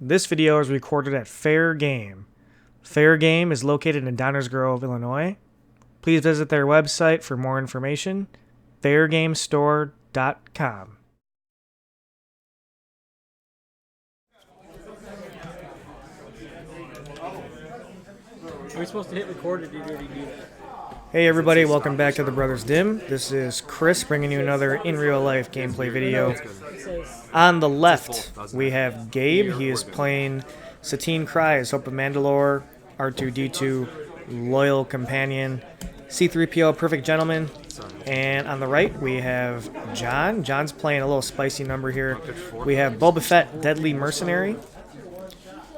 This video is recorded at Fair Game. Fair Game is located in Downers Grove, Illinois. Please visit their website for more information, fairgamestore.com. Are we supposed to hit record or did you already do that? Hey everybody, welcome back to the Brothers Dimm. This is Chris bringing you another in real life gameplay video. On the left, we have Gabe. He is playing Satine, Kryze, Hope of Mandalore, R2-D2, Loyal Companion, C-3PO, Perfect Gentleman. And on the right, we have John. John's playing a little spicy number here. We have Boba Fett, Deadly Mercenary,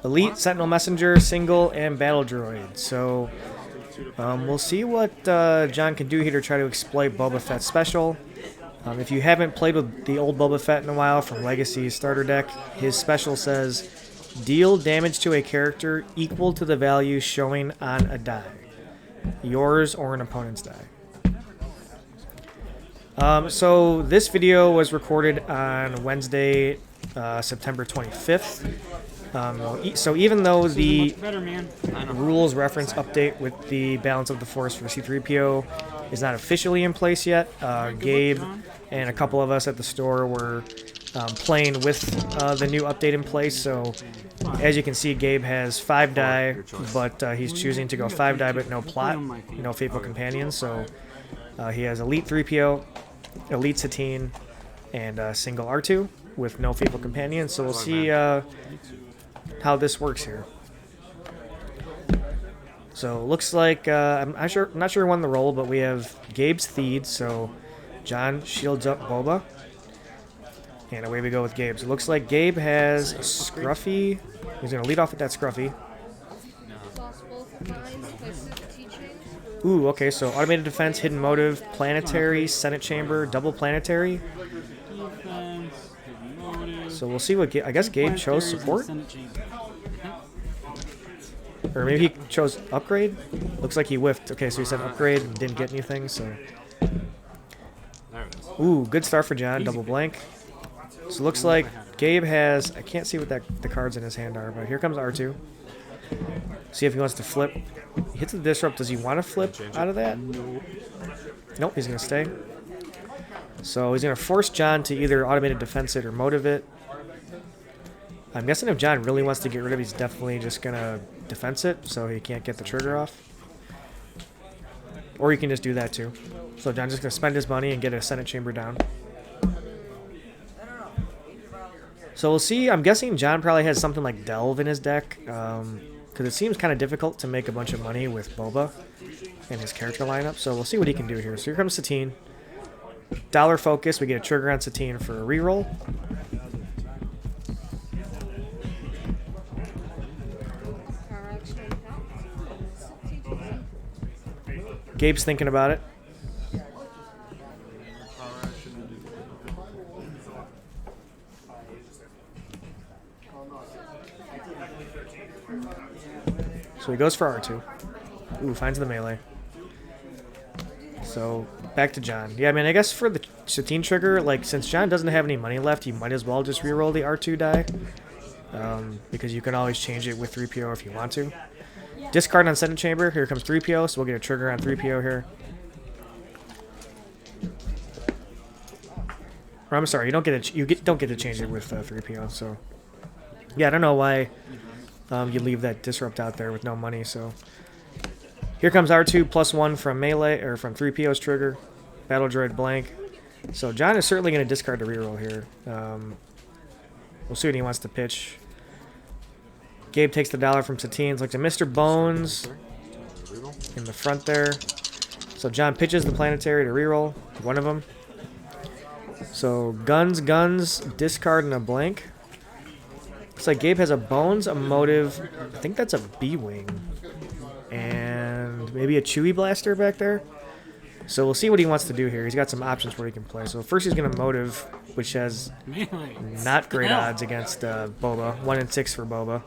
Elite, Sentinel Messenger, Single, and Battle Droid. So we'll see what John can do here to try to exploit Boba Fett's special. If you haven't played with the old Boba Fett in a while from Legacy starter deck, his special says, deal damage to a character equal to the value showing on a die. Yours or an opponent's die. So this video was recorded on Wednesday, September 25th. So even though the rules reference update with the Balance of the Force for C-3PO is not officially in place yet, Gabe and a couple of us at the store were playing with the new update in place. So as you can see, Gabe has 5 die, but he's choosing to go 5 die but no plot, no Faithful Companion. So he has Elite 3PO, Elite Satine, and Single R2 with no Faithful Companion. So we'll see how this works here. So looks like I'm not sure who won the roll, but we have Gabe's Theed, so John shields up Boba, and away we go with Gabe. So it looks like Gabe has Scruffy. He's gonna lead off with that Scruffy. Ooh, okay. So automated defense, hidden motive, planetary, Senate chamber, double planetary. So we'll see what I guess Gabe chose support. Or maybe he chose upgrade? Looks like he whiffed. Okay, so he said upgrade and didn't get anything, so. Ooh, good start for John, double blank. So looks like Gabe has, I can't see what the cards in his hand are, but here comes R2. See if he wants to flip. He hits the disrupt. Does he want to flip out of that? Nope, he's going to stay. So he's going to force John to either automated defense it or motive it. I'm guessing if John really wants to get rid of it, he's definitely just going to defense it so he can't get the trigger off. Or you can just do that too. So John's just going to spend his money and get a Senate chamber down. So we'll see. I'm guessing John probably has something like Delve in his deck, because it seems kind of difficult to make a bunch of money with Boba and his character lineup. So we'll see what he can do here. So here comes Satine. Dollar focus. We get a trigger on Satine for a reroll. Gabe's thinking about it. So he goes for R2. Ooh, finds the melee. So back to John. Yeah, I mean, I guess for the Satine trigger, like, since John doesn't have any money left, you might as well just reroll the R2 die. Because you can always change it with 3PO if you want to. Discard on Senate chamber. Here comes 3PO, so we'll get a trigger on 3PO here. Or I'm sorry, you don't get to change it with 3PO. So yeah, I don't know why you leave that disrupt out there with no money. So here comes R2 +1 from melee or from 3PO's trigger. Battle droid blank. So John is certainly going to discard the reroll here. We'll see what he wants to pitch. Gabe takes the dollar from Satine. Looks like Mr. Bones in the front there. So John pitches the planetary to reroll one of them. So guns, discard, and a blank. Looks like Gabe has a Bones, a motive. I think that's a B-wing. And maybe a Chewie blaster back there. So we'll see what he wants to do here. He's got some options where he can play. So first he's going to motive, which has not great odds against Boba. 1 in 6 for Boba.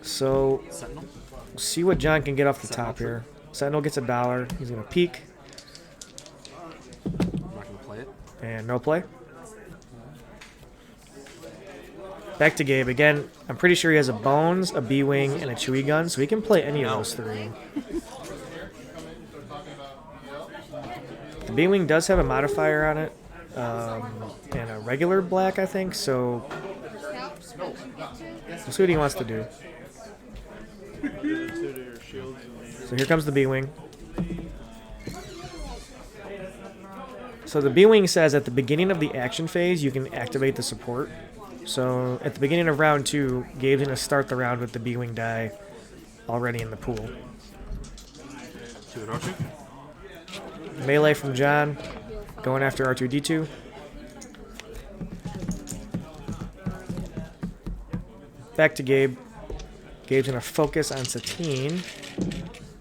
So, we'll see what John can get off the top here. Sentinel gets a dollar. He's going to peek. I'm not going to play it. And no play. Back to Gabe again. I'm pretty sure he has a Bones, a B-Wing, and a Chewie gun, so he can play any of those three. The B-Wing does have a modifier on it, and a regular black, I think, so we'll see what he wants to do. So here comes the B-Wing. So the B-Wing says at the beginning of the action phase, you can activate the support. So at the beginning of round 2, Gabe's going to start the round with the B-Wing die already in the pool. Melee from John, going after R2-D2. Back to Gabe. Gabe's going to focus on Satine.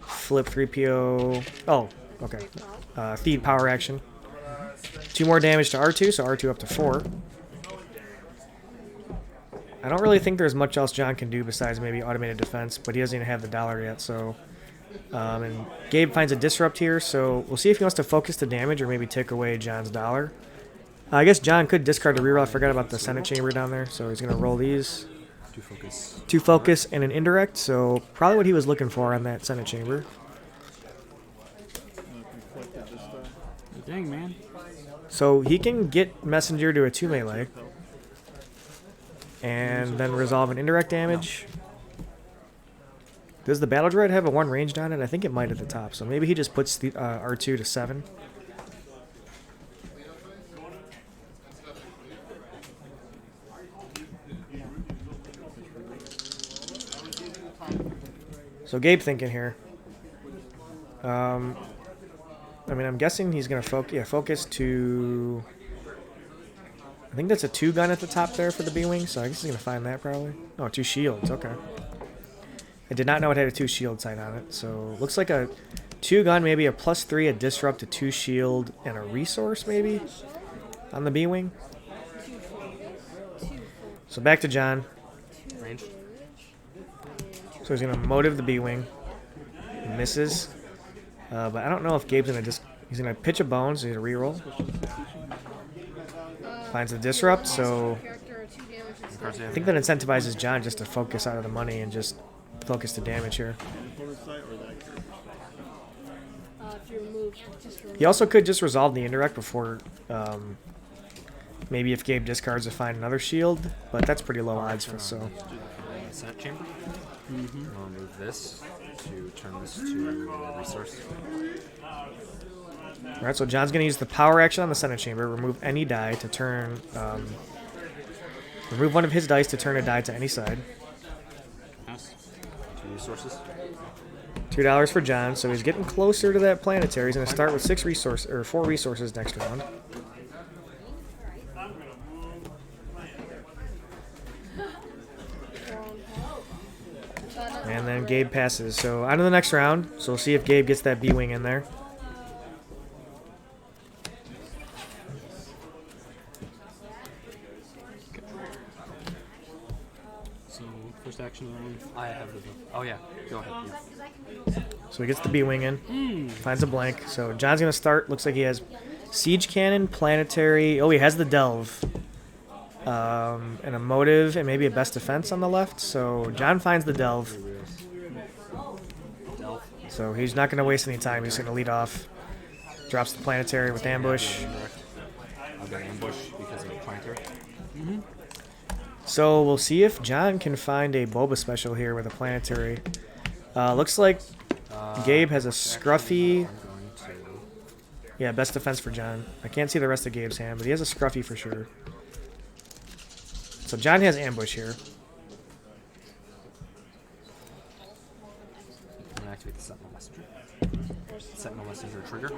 Flip 3PO. Oh, okay. Feed power action. 2 more damage to R2, so R2 up to 4. I don't really think there's much else John can do besides maybe automated defense, but he doesn't even have the dollar yet, so... and Gabe finds a disrupt here, so we'll see if he wants to focus the damage or maybe take away John's dollar. I guess John could discard the reroll. I forgot about the Senate chamber down there, so he's going to roll these. 2 focus and an indirect, so probably what he was looking for on that Senate chamber. Dang, man. So he can get Messenger to a 2 melee. And then resolve an indirect damage. Does the Battle Droid have a 1 ranged on it? I think it might at the top. So maybe he just puts the R2 to 7. So Gabe thinking here. I mean, I'm guessing he's going to focus to... I think that's a 2 gun at the top there for the B-Wing, so I guess he's going to find that probably. Oh, 2 shields, okay. I did not know it had a 2 shield sight on it, so looks like a 2 gun, maybe a +3, a disrupt, a 2 shield, and a resource maybe on the B-Wing. So back to John. Range. So he's going to motive the B-Wing. Misses. But I don't know if Gabe's going to just... He's going to pitch a bone, so he's going to reroll. Finds the disrupt, so... I think that incentivizes John just to focus out of the money and just focus the damage here. He also could just resolve the indirect before... maybe if Gabe discards to find another shield, but that's pretty low odds for so. Senate chamber. We'll move this to turn this to a resource. Alright, so John's going to use the power action on the Senate chamber, remove any die to turn... remove one of his dice to turn a die to any side. 2 resources. $2 for John, so he's getting closer to that planetary. He's going to start with 4 resources next round. And then Gabe passes. So on to the next round. So we'll see if Gabe gets that B-Wing in there. So, first action round. I have the... Oh, yeah. Go ahead. Yeah. So he gets the B-Wing in. Finds a blank. So John's going to start. Looks like he has Siege Cannon, Planetary. Oh, he has the Delve. And a motive and maybe a best defense on the left. So John finds the Delve. So he's not going to waste any time. He's going to lead off. Drops the planetary with ambush. I've got ambush because of the planetary. So we'll see if John can find a Boba special here with a planetary. Looks like Gabe has a Scruffy. Yeah, best defense for John. I can't see the rest of Gabe's hand, but he has a Scruffy for sure. So John has ambush here. I'm going to activate the Sentinel Messenger. Sentinel Messenger trigger.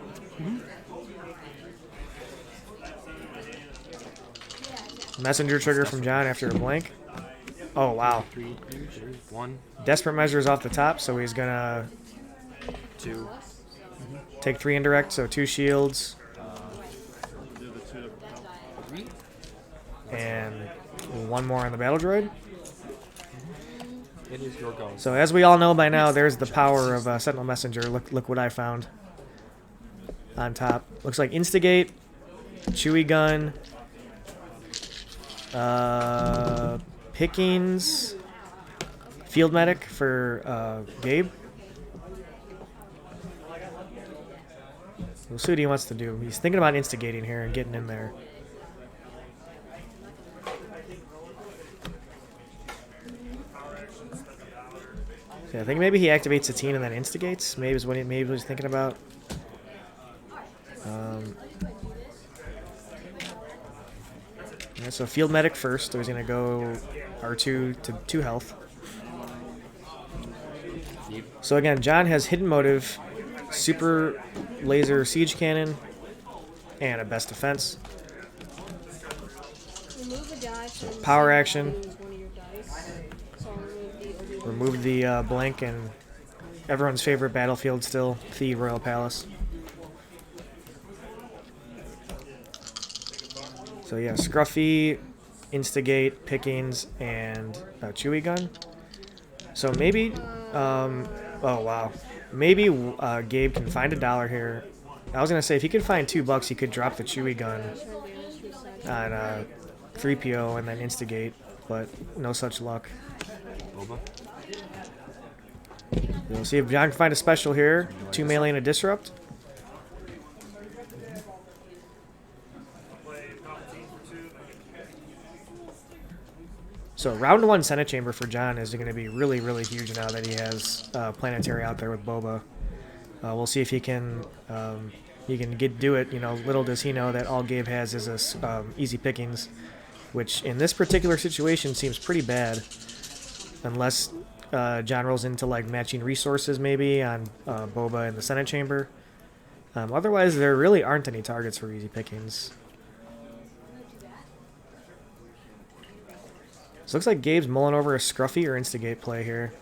Messenger trigger from John after a blank. Oh, wow. 3, 1, Desperate measures off the top, so he's going to 2. take 3 indirect, so 2 shields. And 1 more on the Battle Droid. It is your go. So as we all know by now, there's the power of Sentinel Messenger. Look what I found on top. Looks like Instigate, Chewie Gun, Pickings, Field Medic for Gabe. We'll see what he wants to do. He's thinking about instigating here and getting in there. So I think maybe he activates Satine and then instigates. Maybe is what he's thinking about. Yeah, so Field Medic first. So he's gonna go R2 to 2 health. So again, John has Hidden Motive, Super Laser Siege Cannon, and a Best Defense. So power action. Remove the blank and everyone's favorite battlefield still, the Royal Palace. So yeah, Scruffy, Instigate, Pickings, and a Chewy Gun. So maybe, oh wow, maybe Gabe can find $1 here. I was gonna say if he could find $2, he could drop the Chewy Gun on 3PO and then Instigate, but no such luck. Boba. We'll see if John can find a special here. 2 melee and a disrupt. So round 1 Senate Chamber for John is going to be really, really huge now that he has Planetary out there with Boba. We'll see if he can do it. You know, little does he know that all Gabe has is a easy pickings, which in this particular situation seems pretty bad, unless John rolls into like matching resources maybe on Boba in the Senate Chamber. Otherwise, there really aren't any targets for easy pickings. So looks like Gabe's mulling over a Scruffy or Instigate play here.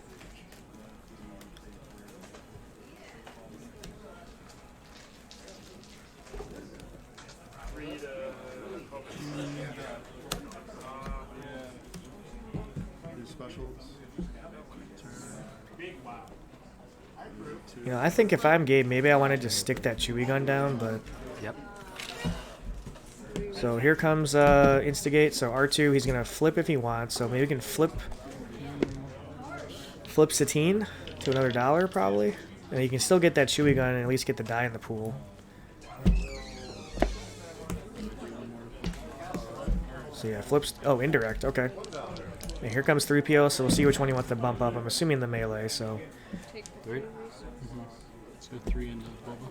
You know, I think if I'm Gabe, maybe I want to just stick that Chewy Gun down, but... Yep. So here comes Instigate. So R2, he's going to flip if he wants. So maybe we can flip Satine to another $1, probably. And you can still get that Chewy Gun and at least get the die in the pool. So yeah, flips... Oh, indirect. Okay. And here comes 3PO, so we'll see which one he wants to bump up. I'm assuming the melee, so... 3? Let's go 3 into Boba.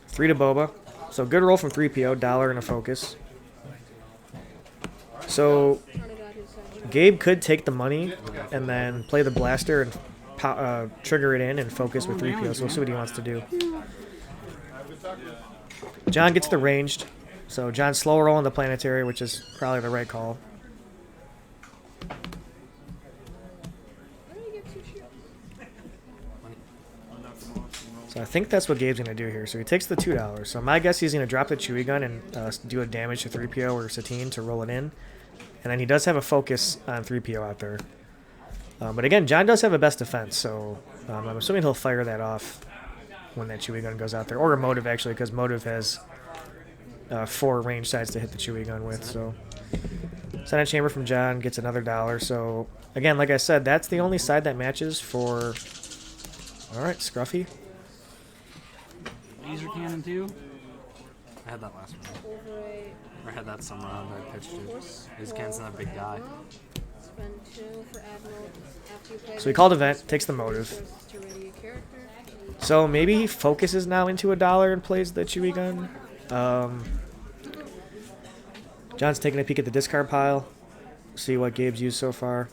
3 to Boba. So good roll from 3PO, $1 and a focus. So Gabe could take the money and then play the blaster and trigger it in and focus with 3PO. So we'll see what he wants to do. John gets the ranged. So John's slow rolling the planetary, which is probably the right call. So I think that's what Gabe's going to do here. So he takes the $2. So my guess he's going to drop the Chewy Gun and do a damage to 3PO or Satine to roll it in. And then he does have a focus on 3PO out there. But again, John does have a best defense, so I'm assuming he'll fire that off when that Chewy Gun goes out there. Or a Motive, actually, because Motive has 4 range sides to hit the Chewy Gun with. So Senate Chamber from John gets another $1. So again, like I said, that's the only side that matches for... All right, Scruffy. Laser cannon too. I had that last one. Or I had that some round I pitched to. His cannon's not a big die. So he called event, takes the Motive. So maybe he focuses now into a $1 and plays the Chewy Gun. John's taking a peek at the discard pile. See what Gabe's used so far.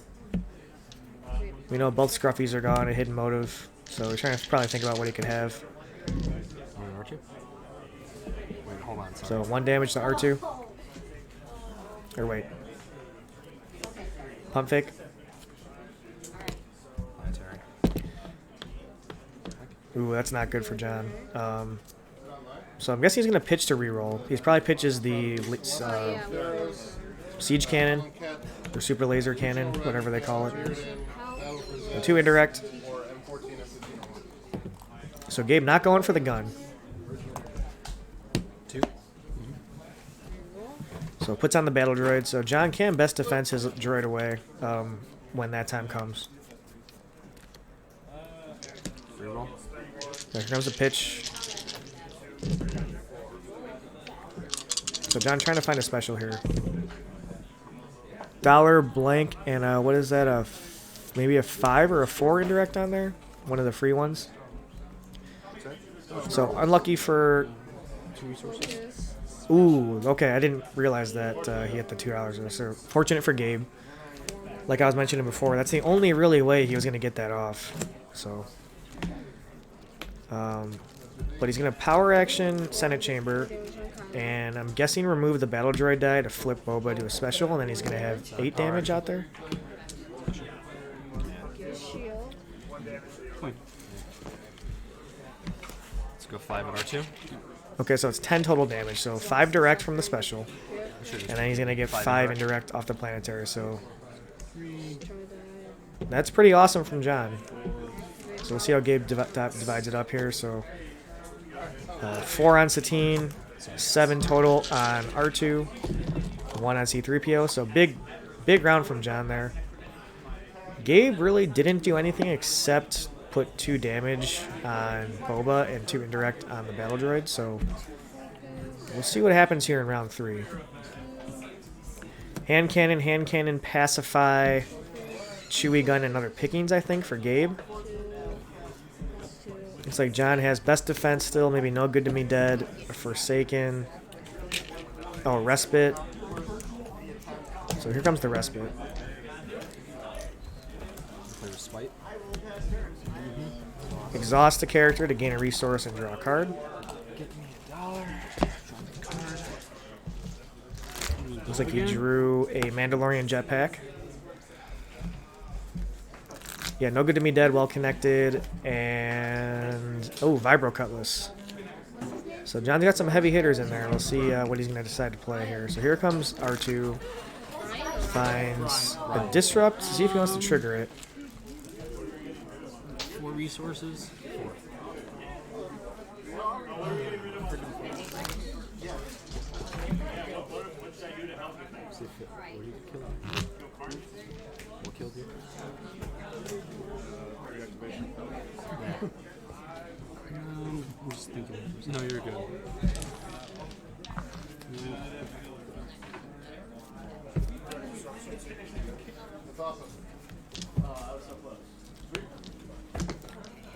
We know both Scruffies are gone, a hidden Motive. So we're trying to probably think about what he could have. R2? Wait, hold on. Sorry. So 1 damage to R2. Or wait. Pump fake. Planetary. Ooh, that's not good for John. So I'm guessing he's going to pitch to reroll. He probably pitches the Siege Cannon or Super Laser Cannon, whatever they call it. So 2 indirect. So Gabe not going for the gun. 2. So puts on the battle droid. So John can best defense his droid away when that time comes. Reroll. Here comes the pitch. So John trying to find a special here. Dollar blank and what is that? Maybe a 5 or a 4 indirect on there. One of the free ones. So unlucky for 2 resources. Ooh, okay, I didn't realize that he hit the $2. So fortunate for Gabe. Like I was mentioning before, that's the only really way he was going to get that off. So, but he's going to power action Senate Chamber, and I'm guessing remove the battle droid die to flip Boba to a special, and then he's going to have 8 damage out there. Let's go 5 at R2. Okay, so it's 10 total damage. So 5 direct from the special, and then he's going to get 5 indirect off the planetary. So that's pretty awesome from John. So we'll see how Gabe divides it up here. So 4 on Satine, 7 total on R2, 1 on C-3PO. So big round from John there. Gabe really didn't do anything except put 2 damage on Boba and 2 indirect on the battle droid. So we'll see what happens here in round 3. Hand cannon, pacify, Chewie gun, and other pickings, I think, for Gabe. Looks like John has best defense still, maybe no good to me dead, Forsaken. Oh, respite. So here comes the respite. Play swipe. Exhaust a character to gain a resource and draw a card. Get me $1. Drop the card. Looks like he drew a Mandalorian jetpack. Yeah, no good to me dead, well connected, and oh, Vibro Cutlass. So John's got some heavy hitters in there. We'll see what he's going to decide to play here. So here comes R2. Finds a disrupt. See if he wants to trigger it. 4 resources. 4. See if what did you kill? What killed you? I'm just thinking. No, you're good.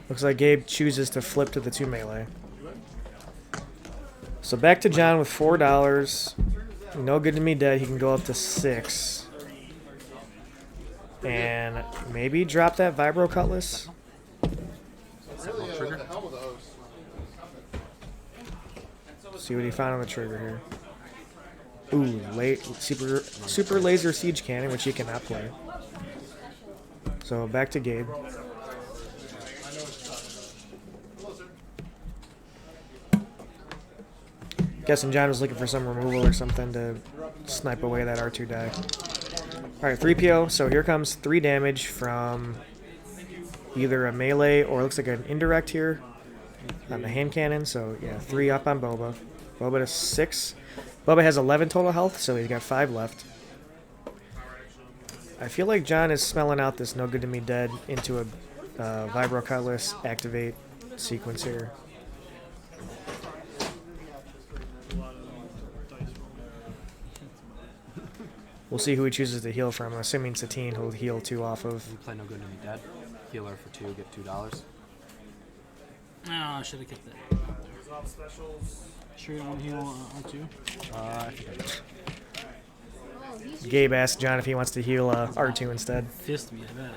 Looks like Gabe chooses to flip to the 2 melee. So back to John with $4. No good to me dead. He can go up to 6. And maybe drop that Vibro Cutlass. Trigger. See what he found on the trigger here. Ooh, super laser siege cannon, which he cannot play. So back to Gabe. Guessing John was looking for some removal or something to snipe away that R2 die. Alright, 3PO. So here comes 3 damage from either a melee or it looks like an indirect here on the hand cannon. So yeah, 3 up on Boba. Boba to 6. Boba has 11 total health, so he's got 5 left. I feel like John is smelling out this no good to me dead into a Vibro Cutlass activate sequence here. We'll see who he chooses to heal from. I'm assuming Satine will heal 2 off of. You play no good to me dead. Healer for 2, get $2. Oh, I should have kept that. Sure you don't want to heal R2? I think I do. Gabe asked John if he wants to heal R2 instead. Fist me, I bet.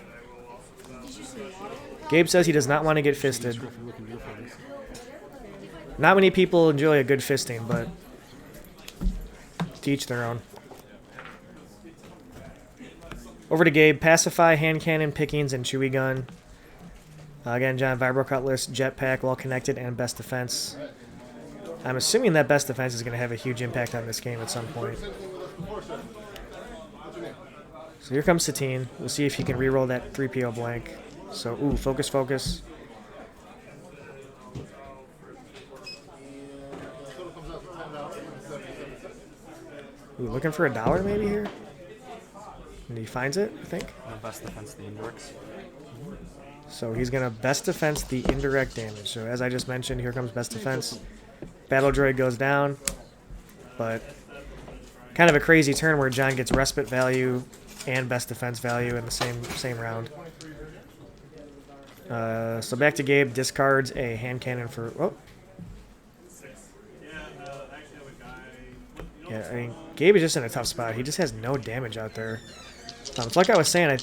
Gabe says he does not want to get fisted. Not many people enjoy a good fisting, but to each their own. Over to Gabe. Pacify, hand cannon, pickings, and Chewie gun. Again, John, Vibro Cutlass, jetpack, well connected, and best defense. I'm assuming that best defense is going to have a huge impact on this game at some point. So here comes Satine. We'll see if he can reroll that 3PO blank. So, ooh, focus, focus. Ooh, looking for $1 maybe here? And he finds it, I think. Best defense the indirects. So he's going to best defense the indirect damage. So as I just mentioned, here comes best defense. Battle Droid goes down. But kind of a crazy turn where John gets respite value and best defense value in the same round. So back to Gabe. Discards a hand cannon for... Oh. Yeah, I mean, Gabe is just in a tough spot. He just has no damage out there. It's like I was saying,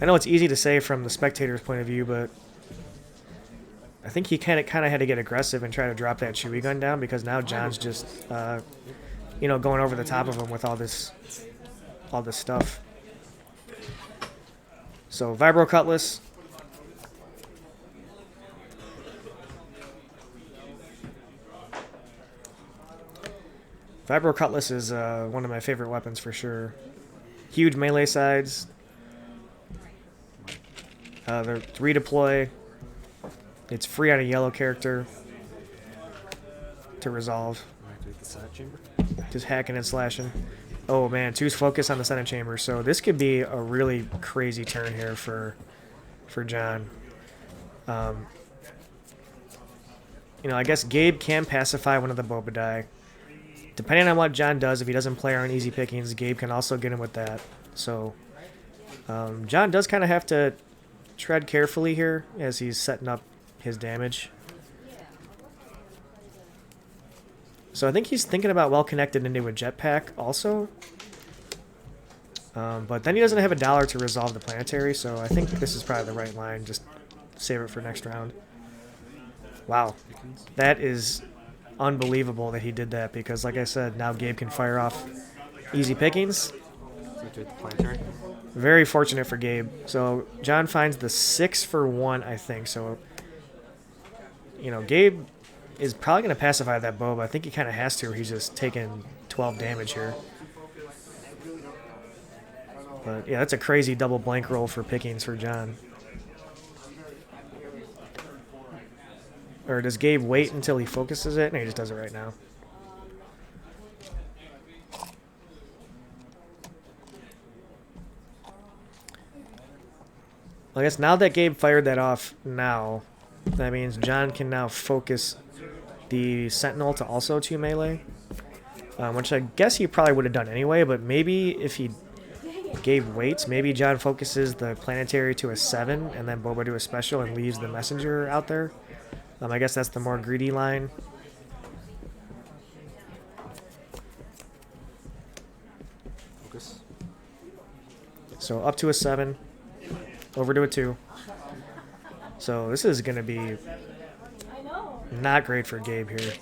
I know it's easy to say from the spectator's point of view, but I think he kind of had to get aggressive and try to drop that Chewie gun down because now John's just, you know, going over the top of him with all this stuff. So Vibro Cutlass. Vibro Cutlass is one of my favorite weapons for sure. Huge melee sides. They're redeploy. It's free on a yellow character to resolve. Activate the Senate chamber. Just hacking and slashing. Oh man, choose focus on the Senate chamber. So this could be a really crazy turn here for John. You know, I guess Gabe can pacify one of the Boba die. Depending on what John does, if he doesn't play on easy pickings, Gabe can also get him with that. So John does kind of have to tread carefully here as he's setting up his damage. So I think he's thinking about well-connected into a jetpack also. But then he doesn't have $1 to resolve the planetary, so I think this is probably the right line. Just save it for next round. Wow. That is unbelievable that he did that because, like I said, now Gabe can fire off easy pickings. Activate the planetary. Very fortunate for Gabe. So John finds the 6 for 1, I think. So, you know, Gabe is probably going to pacify that Boba. I think he kind of has to. He's just taking 12 damage here. But, yeah, that's a crazy double blank roll for pickings for John. Or does Gabe wait until he focuses it? No, he just does it right now. I guess now that Gabe fired that off now, that means John can now focus the Sentinel to also 2 melee. Which I guess he probably would have done anyway, but maybe if Gabe waits, maybe John focuses the planetary to a 7 and then Boba to a special and leaves the messenger out there. I guess that's the more greedy line. Focus. So up to a 7, over to a 2. So this is going to be not great for Gabe here.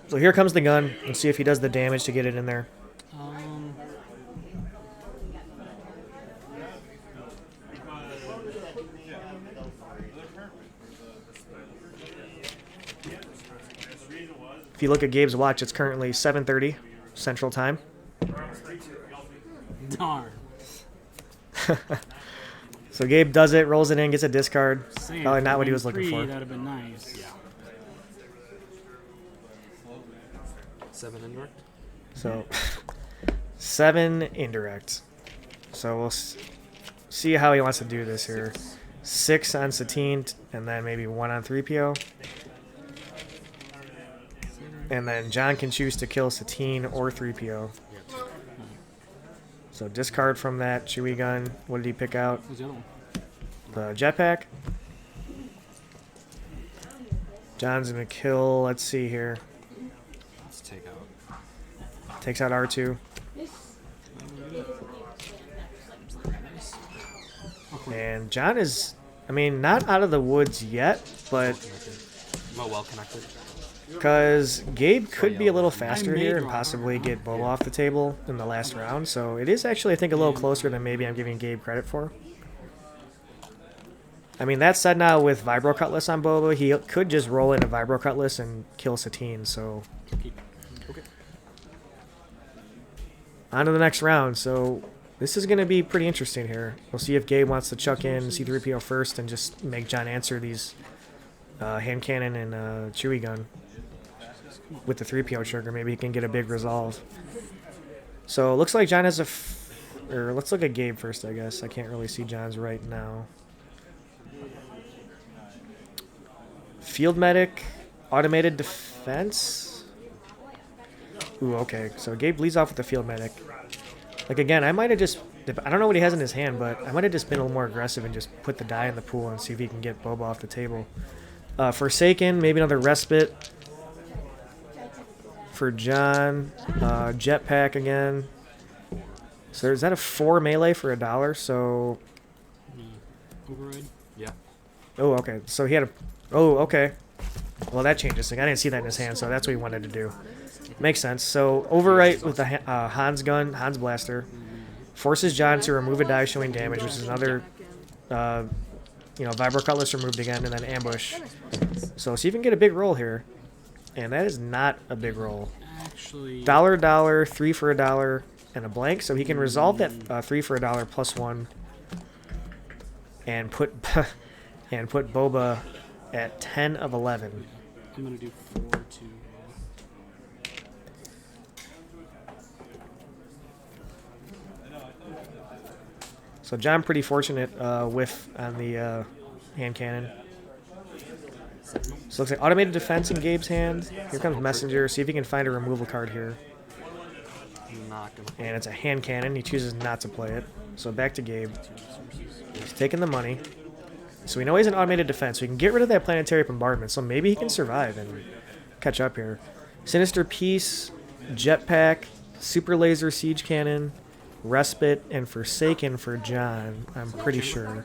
So here comes the gun. Let's see if he does the damage to get it in there. If you look at Gabe's watch, it's currently 7:30 Central Time. Darn. So Gabe does it, rolls it in, gets a discard. Sam, Probably not what he was looking for. That'd have been nice. Yeah. 7 indirect. So 7 indirect. So we'll see how he wants to do this here. 6 on Satine, and then maybe 1 on 3PO. And then John can choose to kill Satine or 3PO. So discard from that Chewie gun. What did he pick out? Who's the other one? The jetpack. John's going to kill, let's see here. Let's take out. Takes out R2. And John is, I mean, not out of the woods yet, but Well connected. because Gabe could be a little faster here and possibly get Boba off the table in the last round. So it is actually, I think, a little closer than maybe I'm giving Gabe credit for. I mean, that said, now with Vibro Cutlass on Boba, he could just roll in a Vibro Cutlass and kill Satine. So Okay. on to the next round. So this is going to be pretty interesting here. We'll see if Gabe wants to chuck in C-3PO first and just make John answer these hand cannon and Chewie gun. with the 3PO trigger, maybe he can get a big resolve. So it looks like John has a... or let's look at Gabe first, I guess. I can't really see John's right now. Field medic, automated defense. Ooh, okay. So Gabe leads off with the field medic. Like, again, I might have just... I don't know what he has in his hand, but I might have just been a little more aggressive and just put the die in the pool and see if he can get Boba off the table. Forsaken, maybe another respite for John. Jetpack again. So is that a 4 melee for $1? So... Override? Yeah. Oh, okay. So he had a... Oh, okay. Well, that changes things. I didn't see that in his hand, so that's what he wanted to do. Makes sense. So overwrite with the Hans gun, Hans blaster. Forces John to remove a die showing damage, which is another... Vibro Cutlass removed again, and then ambush. So see if you can get a big roll here. And that is not a big roll. Actually... $1, 3 for $1, and a blank. So he can resolve that 3 for $1 plus 1. And put and put Boba at 10 of 11. I'm going to do 4 to... So John pretty fortunate whiff on the hand cannon. So looks like automated defense in Gabe's hand. Here comes Messenger. See if he can find a removal card here. And it's a hand cannon. He chooses not to play it. So back to Gabe. He's taking the money. So we know he's an automated defense. So we can get rid of that planetary bombardment. So maybe he can survive and catch up here. Sinister Piece, Jetpack, Super Laser Siege Cannon, Respite, and Forsaken for John, I'm pretty sure.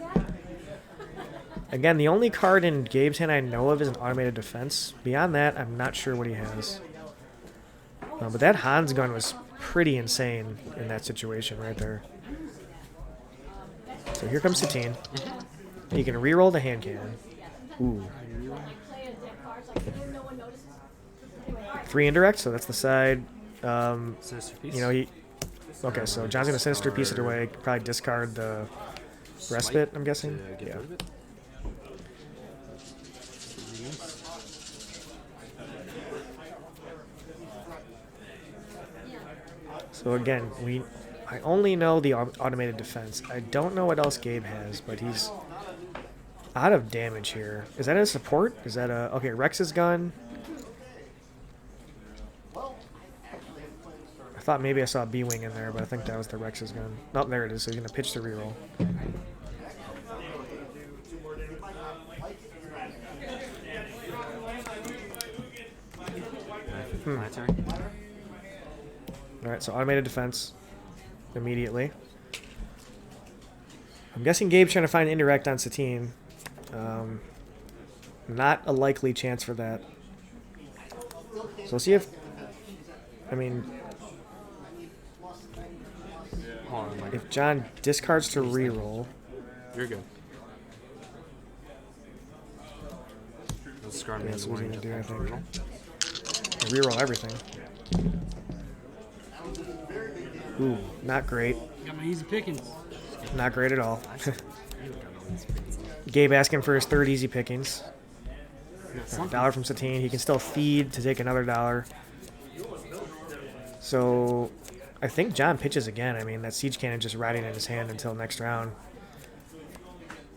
Again, the only card in Gabe's hand I know of is an automated defense. Beyond that, I'm not sure what he has. But that Hans gun was pretty insane in that situation right there. So here comes Satine. You can reroll the hand cannon. Ooh. 3 indirect, so that's the side. Okay, so John's gonna Sinister Piece it away. Probably discard the Respite, I'm guessing. Yeah. So again, I only know the automated defense. I don't know what else Gabe has, but he's out of damage here. Is that a support? Is that a... Okay, Rex's gun. I thought maybe I saw a B-Wing in there, but I think that was the Rex's gun. Oh, there it is. So he's going to pitch the reroll. My turn. Alright, so automated defense immediately. I'm guessing Gabe's trying to find indirect on Satine. Not a likely chance for that. So we'll see if... I mean... If John discards to reroll... You're good. That's what he's going to do, I think. Reroll everything. Ooh, not great. Got my easy pickings. Not great at all. Gabe asking for his 3rd easy pickings. $1 from Satine. He can still feed to take another $1. So I think John pitches again. I mean, that siege cannon just riding in his hand until next round.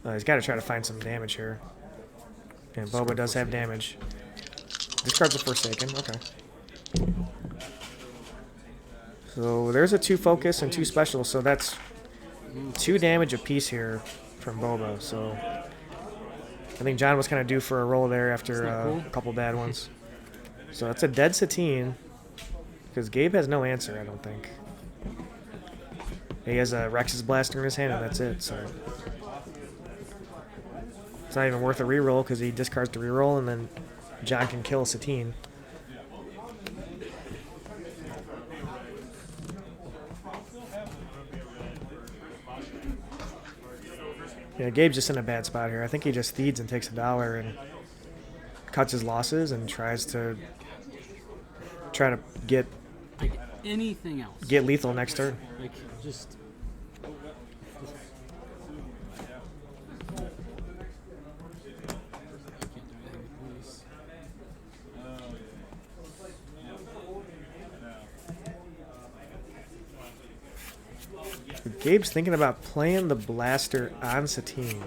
He's got to try to find some damage here. And Boba does have damage. This card's a Forsaken. Okay. So there's a 2 focus and 2 special. So that's 2 damage apiece here from Boba. So I think John was kind of due for a roll there after a couple bad ones. So that's a dead Satine. Because Gabe has no answer, I don't think. He has a Rex's blaster in his hand, and that's it. So it's not even worth a reroll because he discards the reroll, and then John can kill Satine. Yeah, Gabe's just in a bad spot here. I think he just feeds and takes $1 and cuts his losses and tries to get anything else. Get lethal next turn. Like, just... Gabe's thinking about playing the blaster on Satine.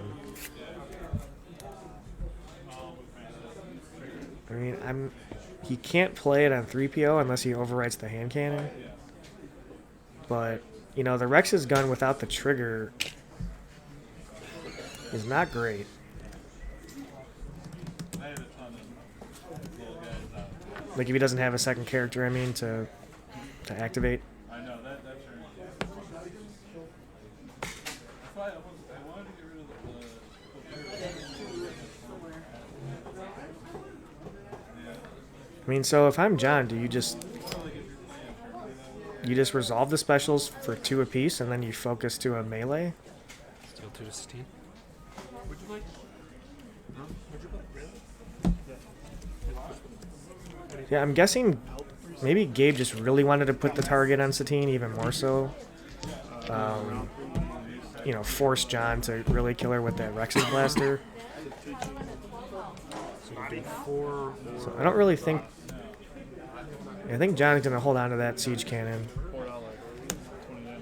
I mean, he can't play it on 3PO unless he overwrites the hand cannon. But, you know, the Rex's gun without the trigger is not great. Like if he doesn't have a second character, I mean, to activate. I mean, so if I'm John, do you just resolve the specials for 2 apiece and then you focus to a melee? Steal 2 to Satine. Would you like? Huh? Would you like? Yeah, I'm guessing maybe Gabe just really wanted to put the target on Satine even more so. You know, force John to really kill her with that Rex's blaster. So I don't really think... I think John's going to hold on to that siege cannon.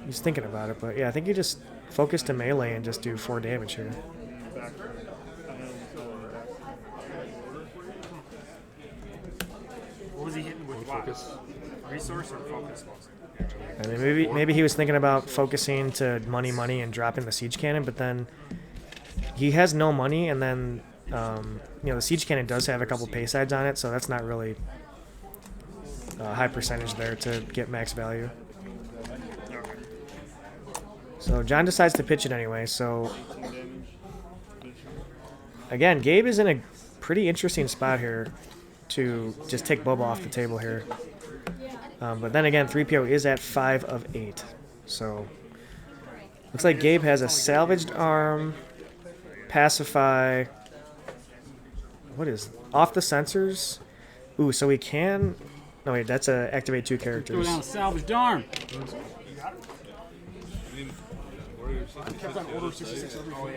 He's thinking about it, but yeah, I think you just focus to melee and just do 4 damage here. What was he hitting with? Focus. Resource or focus? I mean, maybe he was thinking about focusing to money and dropping the siege cannon, but then he has no money, and then you know, the siege cannon does have a couple pay sides on it, so that's not really a high percentage there to get max value. So John decides to pitch it anyway. So again, Gabe is in a pretty interesting spot here to just take Boba off the table here. But then again, 3PO is at 5 of 8. So looks like Gabe has a salvaged arm, pacify. What is off the sensors? Ooh, so we can. No wait, that's a activate 2 characters. Go down a salvaged arm.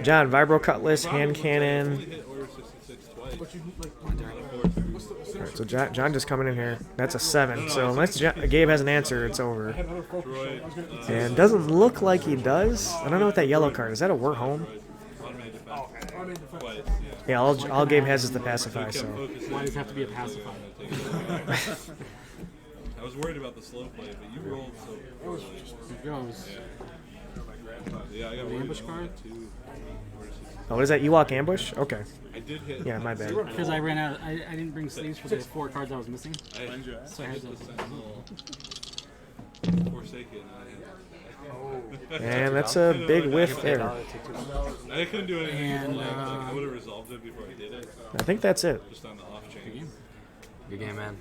John, vibro cutlass, hand cannon. Alright, so John just coming in here. That's a 7. So unless Gabe has an answer, it's over. And doesn't look like he does. I don't know what that yellow card is. That a War Home? Yeah, all Gabe has is the pacify. So Why does it have to be a pacify? I was worried about the slow play, but you rolled so poorly. Here goes. Yeah, I got The ambush card? oh, what is that? Ewok ambush? Okay. I did hit. Yeah, my bad. Because I ran out. I didn't bring sleeves for the 4 cards I was missing. So I had to. Forsaken. And that's a big whiff there. I couldn't do anything. And, I would have resolved it before I did it. I think that's it. Just on the off chain. Good game, man.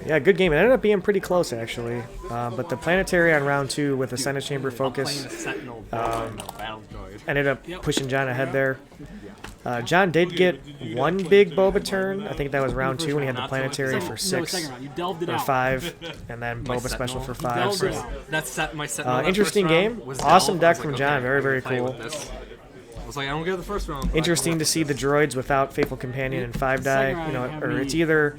Yeah, good game. It ended up being pretty close, actually. But the planetary on round 2 with the Senate Chamber focus Sentinel battle droid. ended up pushing John ahead there. John did get 1 big Boba turn. I think that was round 2 when he had the planetary for 6 You delved it or out. 5, and then Boba special for 5. So, That's set my Sentinel. interesting game. Awesome deck from John. Very, very cool. I was like, I don't get the first round. Interesting to see the droids without Faithful Companion and 5 die. You know, or it's either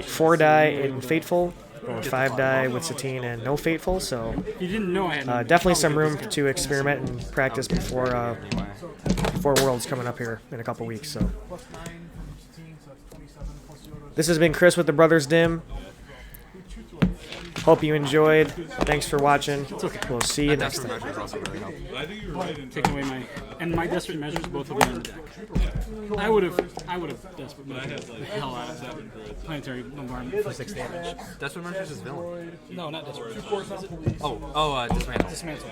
4 die in Fateful or 5 die with Satine and no Fateful. So You didn't know I had. definitely some room to experiment and practice before Worlds coming up here in a couple weeks. So this has been Chris with the Brothers Dimm. Hope you enjoyed. Thanks for watching. We'll see you next time. Taking away my desperate measures, both of them in the deck. I would have desperate measured the hell out of that planetary bombardment for 6 damage. Desperate Measures is villain. No, not desperate. Oh, dismantle. Dismantle.